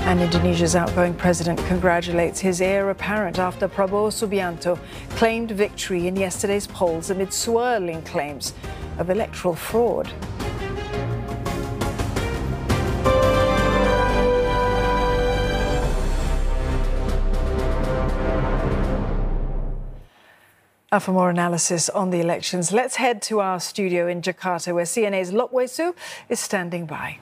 And Indonesia's outgoing president congratulates his heir apparent after Prabowo Subianto claimed victory in yesterday's polls amid swirling claims of electoral fraud. For more analysis on the elections, let's head to our studio in Jakarta, where CNA's Loke Wei Sue is standing by.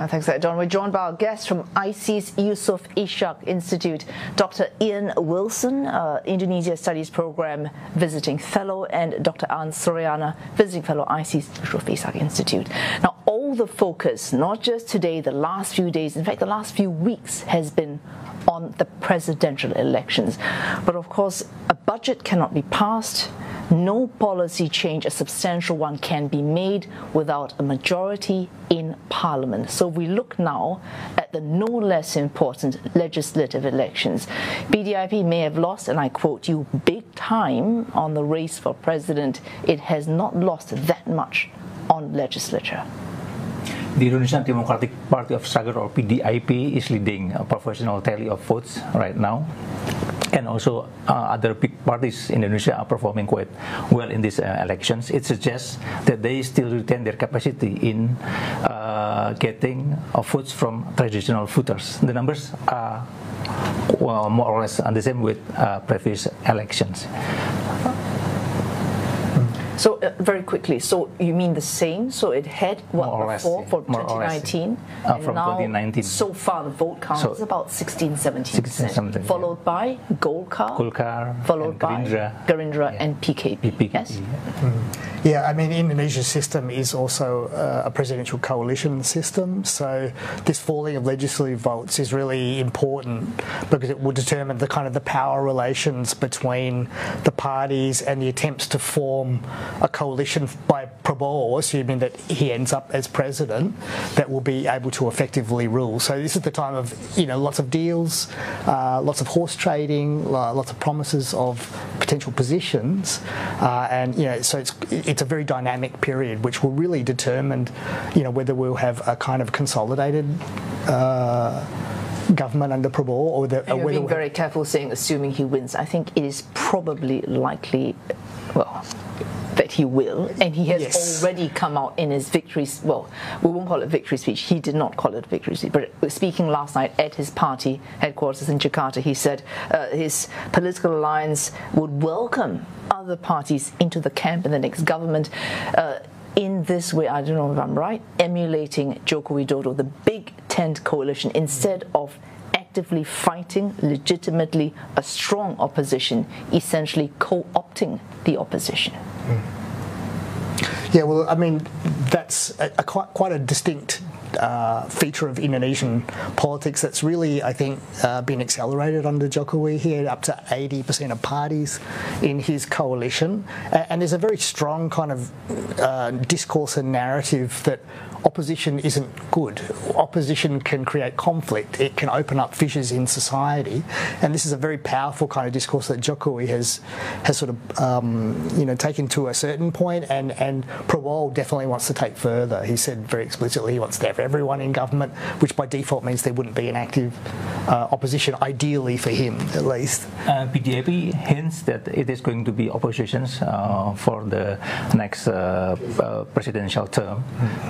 Thanks, Don. We're joined by our guest from ISEAS-Yusof Ishak Institute, Dr. Ian Wilson, Indonesia Studies Programme visiting fellow, and Dr. Suryana, visiting fellow, ISEAS-Yusof Ishak Institute. Now, all the focus, not just today, the last few days, in fact, the last few weeks, has been on the presidential elections. But of course, a budget cannot be passed. No policy change, a substantial one, can be made without a majority in Parliament. So we look now at the no less important legislative elections. PDIP may have lost, and I quote you, big time on the race for president. It has not lost that much on legislature. The Indonesian Democratic Party of Struggle, or PDIP, is leading a proportional tally of votes right now. And also other big parties in Indonesia are performing quite well in these elections. It suggests that they still retain their capacity in getting votes from traditional voters. The numbers are more or less the same with previous elections. So very quickly, so you mean the same? So it had what before for 2019, and from now 2019. So far the vote count is about 16-17%, followed by Golkar, followed by Gerindra and PKP. Yes. Yeah, I mean, Indonesia's system is also a presidential coalition system, so this falling of legislative votes is really important because it will determine the kind of the power relations between the parties and the attempts to form a coalition by Prabowo, assuming that he ends up as president, that will be able to effectively rule. So this is the time of, lots of deals, lots of horse trading, lots of promises of potential positions, and so it's a very dynamic period which will really determine, whether we'll have a kind of consolidated government under Prabowo, or you're being very careful saying assuming he wins. I think it is probably likely, that he will, and he has already come out in his victory. Well, we won't call it victory speech. He did not call it a victory speech, but speaking last night at his party headquarters in Jakarta, he said his political alliance would welcome other parties into the camp in the next government. In this way, I don't know if I'm right, emulating Joko Widodo, the big tent coalition, instead of actively fighting legitimately a strong opposition, essentially co-opting the opposition. Yeah, well, I mean, that's quite a distinct feature of Indonesian politics that's really, I think, been accelerated under Jokowi. He had up to 80% of parties in his coalition, and there's a very strong kind of discourse and narrative that opposition isn't good. Opposition can create conflict. It can open up fissures in society, and this is a very powerful kind of discourse that Jokowi has sort of taken to a certain point, and Prabowo definitely wants to take further. He said very explicitly he wants to have everyone in government, which by default means there wouldn't be an active opposition, ideally for him at least. PDIP hints that it is going to be oppositions for the next presidential term.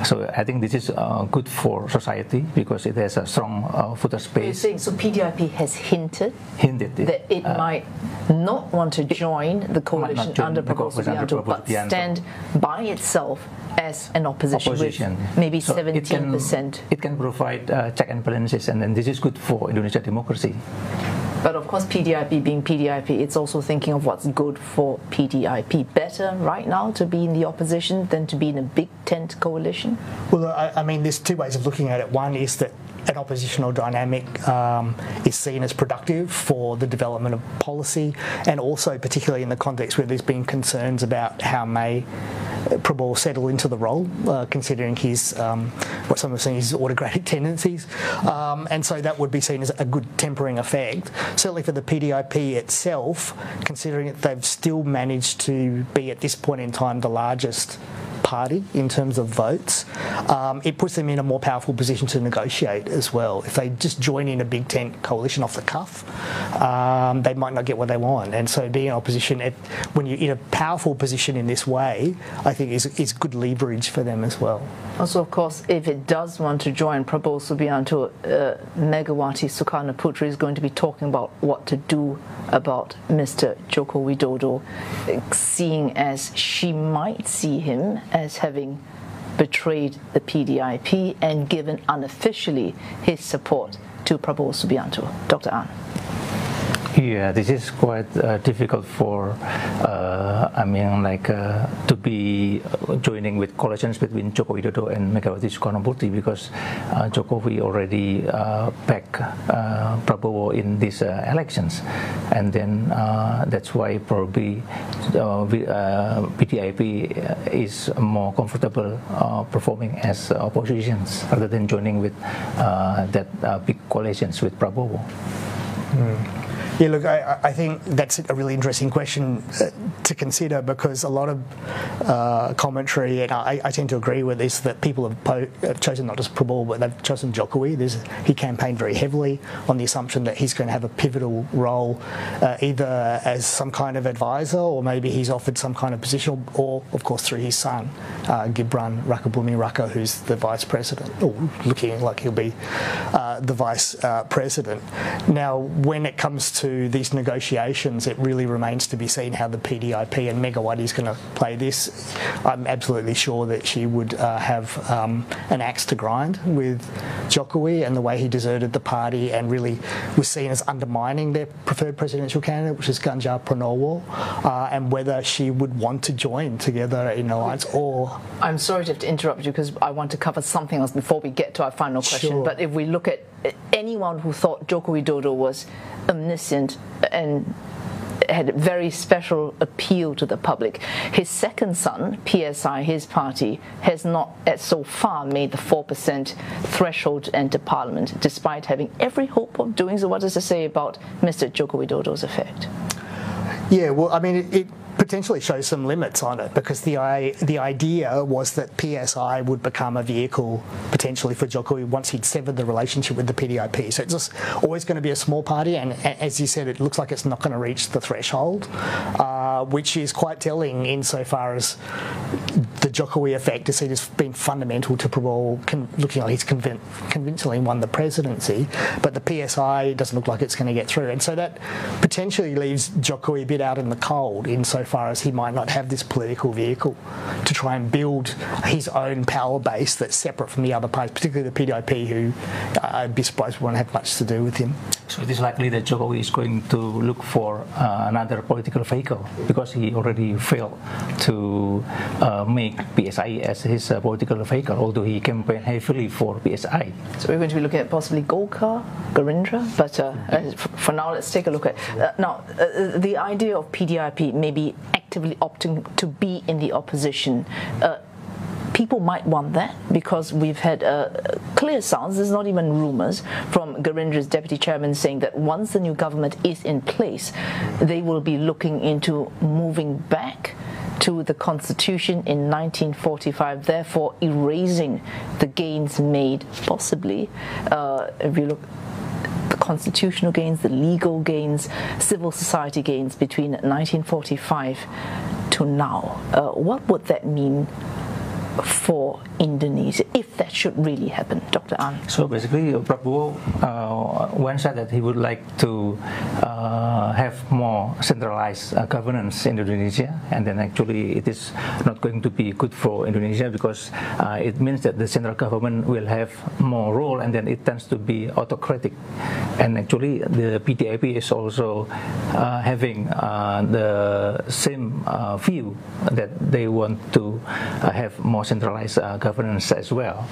So I think this is good for society because it has a strong voter space. So PDIP has hinted that it might not want to join the coalition under Prabowo Subianto, but stand by itself as an opposition. With maybe 17%. It can provide check and balances, and then this is good for Indonesian democracy. But of course, PDIP being PDIP, it's also thinking of what's good for PDIP. Better right now to be in the opposition than to be in a big tent coalition? Well, I mean, there's two ways of looking at it. One is that an oppositional dynamic is seen as productive for the development of policy, and also particularly in the context where there's been concerns about how may Prabowo settle into the role, considering his what some have seen his autocratic tendencies, and so that would be seen as a good tempering effect. Certainly for the PDIP itself, considering that they've still managed to be at this point in time the largest party in terms of votes, it puts them in a more powerful position to negotiate as well. If they just join in a big tent coalition off the cuff, they might not get what they want. And so being in opposition, when you're in a powerful position in this way, I think is good leverage for them as well. Also, of course, if it does want to join Prabowo Subianto, Megawati Soekarno-Putri is going to be talking about what to do about Mr. Joko Widodo, seeing as she might see him as having betrayed the PDIP and given unofficially his support to Prabowo Subianto. Dr. An. Yeah, this is quite difficult for, to be joining with coalitions between Joko Widodo and Megawati Soekarno-Putri, because Jokowi already backed Prabowo in these elections, and then that's why probably PDIP is more comfortable performing as oppositions rather than joining with that big coalitions with Prabowo. Yeah, look, I think that's a really interesting question to consider, because a lot of commentary, and I tend to agree with this, that people have chosen not just Prabowo, but they've chosen Jokowi. He campaigned very heavily on the assumption that he's going to have a pivotal role, either as some kind of advisor, or maybe he's offered some kind of position, or of course through his son, Gibran Rakabuming Raka, who's the vice president, or looking like he'll be the vice president. Now, when it comes to these negotiations, it really remains to be seen how the PDIP and Megawati is going to play this. I'm absolutely sure that she would have an axe to grind with Jokowi and the way he deserted the party and really was seen as undermining their preferred presidential candidate, which is Ganjar Pranowo, and whether she would want to join together in an alliance or... I'm sorry to have to interrupt you, because I want to cover something else before we get to our final question. Sure. But if we look at anyone who thought Joko Widodo was omniscient and had a very special appeal to the public, his second son, PSI, his party, has not so far made the 4% threshold to enter parliament, despite having every hope of doing so. What does it say about Mr. Joko Widodo's effect? Yeah, well, I mean, it potentially shows some limits on it, because the idea was that PSI would become a vehicle potentially for Jokowi once he'd severed the relationship with the PDIP. So it's just always going to be a small party, and as you said, it looks like it's not going to reach the threshold, which is quite telling insofar as the Jokowi effect is seen as being fundamental to Prabowo, looking like he's convincingly won the presidency, but the PSI doesn't look like it's going to get through. And so that potentially leaves Jokowi a bit out in the cold insofar as he might not have this political vehicle to try and build his own power base that's separate from the other parties, particularly the PDIP, who I'd be surprised won't have much to do with him. So it is likely that Jokowi is going to look for another political vehicle, because he already failed to make PSI as his political vehicle, although he campaigned heavily for PSI. So we're going to be looking at possibly Golkar, Garindra, but for now, let's take a look at the idea of PDIP maybe actively opting to be in the opposition. People might want that, because we've had clear sounds, there's not even rumours, from Garindra's deputy chairman saying that once the new government is in place, they will be looking into moving back to the constitution in 1945, therefore erasing the gains made, possibly, if you look, the constitutional gains, the legal gains, civil society gains between 1945 to now. What would that mean for Indonesia, if that should really happen, Dr. An? So basically, Prabowo once said that he would like to have more centralized governance in Indonesia, and then actually it is not going to be good for Indonesia, because it means that the central government will have more role, and then it tends to be autocratic. And actually the PDIP is also having the same view, that they want to have more centralized governance as well,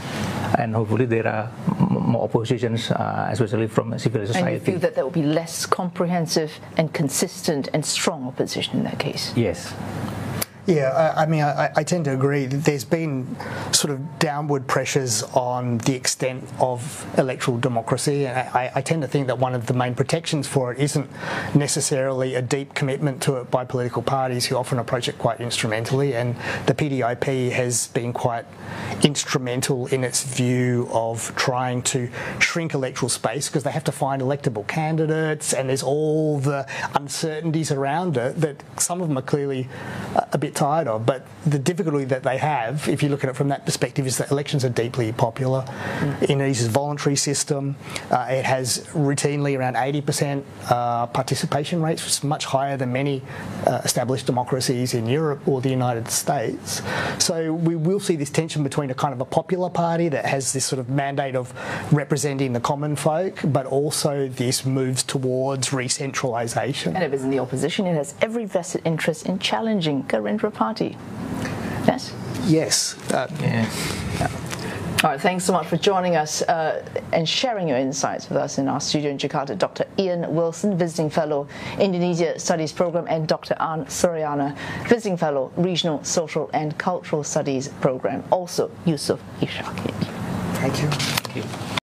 and hopefully there are more oppositions, especially from civil society. And you feel that there will be less comprehensive and consistent and strong opposition in that case? Yes. Yeah, I mean, I tend to agree that there's been sort of downward pressures on the extent of electoral democracy. And I tend to think that one of the main protections for it isn't necessarily a deep commitment to it by political parties who often approach it quite instrumentally. And the PDIP has been quite instrumental in its view of trying to shrink electoral space because they have to find electable candidates and there's all the uncertainties around it that some of them are clearly a bit tired of. But the difficulty that they have, if you look at it from that perspective, is that elections are deeply popular. Indonesia's voluntary system, it has routinely around 80% participation rates, which is much higher than many established democracies in Europe or the United States. So we will see this tension between a kind of a popular party that has this sort of mandate of representing the common folk, but also this moves towards re-centralisation. And if it's in the opposition, it has every vested interest in challenging Gerindra party. Yes? Yes. All right, thanks so much for joining us and sharing your insights with us in our studio in Jakarta. Dr. Ian Wilson, Visiting Fellow, Indonesia Studies Programme, and Dr. Ann Suryana, Visiting Fellow, Regional Social and Cultural Studies Programme, also Yusof Ishak. Thank you. Thank you.